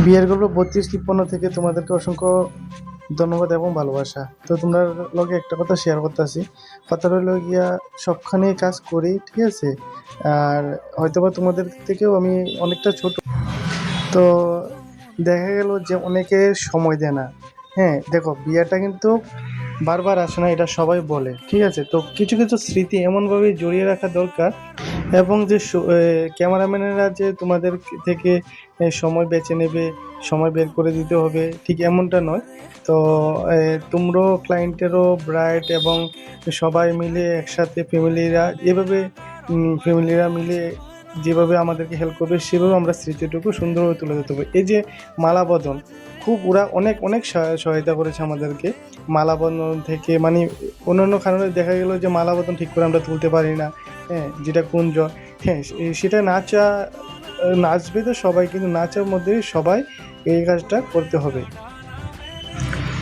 বিয়ের গল্প 32-53 থেকে তোমাদেরকে অসংখ্য ধন্যবাদ এবং ভালোবাসা। তো তোমরা লগে একটা কথা শেয়ার করতেছি। কথা হলো গিয়া সবখানেই কাজ করি, ঠিক আছে? আর হয়তোবা তোমাদের থেকেও আমি অনেকটা ছোট। তো দেখা গেল যে অনেকে সময় দেয় না। হ্যাঁ, দেখো বিয়েটা কিন্তু বারবার আসে না, এটা সবাই বলে, ঠিক আছে? তো কিছু কিছু স্মৃতি এমনভাবে জড়িয়ে রাখা দরকার, এবং যে ক্যামেরাম্যানেরা যে তোমাদের থেকে সময় বেছে নেবে, সময় বের করে দিতে হবে, ঠিক এমনটা নয়। তো তোমরাও ক্লায়েন্টেরও ব্রাইড এবং সবাই মিলে একসাথে ফ্যামিলিরা এভাবে ফ্যামিলিরা মিলে যেভাবে আমাদেরকে হেল্প করবে সেভাবে আমরা স্মৃতিটুকু সুন্দরভাবে তুলে ধরতে হবে। এই যে মালাবদল, খুব ওরা অনেক অনেক সহায়তা করেছে আমাদেরকে। মালাবদল থেকে মানে অন্যান্য কারণে দেখা গেল যে মালাবদল ঠিক করে আমরা তুলতে পারি না, হ্যাঁ, যেটা কুঞ্জ, হ্যাঁ, সেটা নাচবে তো সবাই, কিন্তু নাচের মধ্যে সবাই এই কাজটা করতে হবে।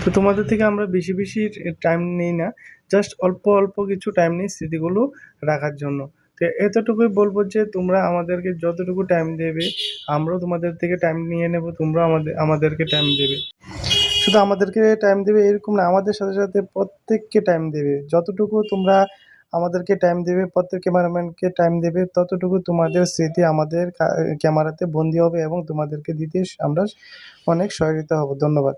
তো তোমাদের থেকে আমরা বেশি বেশি টাইম নিই না, জাস্ট অল্প অল্প কিছু টাইম নিই স্মৃতিগুলো রাখার জন্য। তো এতটুকুই বলবো যে তোমরা আমাদেরকে যতটুকু টাইম দেবে আমরাও তোমাদের থেকে টাইম নিয়ে নেব, তোমরা আমাদেরকে টাইম দেবে। শুধু আমাদেরকে টাইম দেবে এরকম না, আমাদের সাথে সাথে প্রত্যেককে টাইম দেবে। যতটুকু তোমরা আমাদেরকে টাইম দেবে, প্রত্যেক ক্যামেরাম্যানকে টাইম দেবে, ততটুকু তোমাদের স্মৃতি আমাদের ক্যামেরাতে বন্দী হবে এবং তোমাদেরকে দিতে আমরা অনেক সহযোগিতা হব। ধন্যবাদ।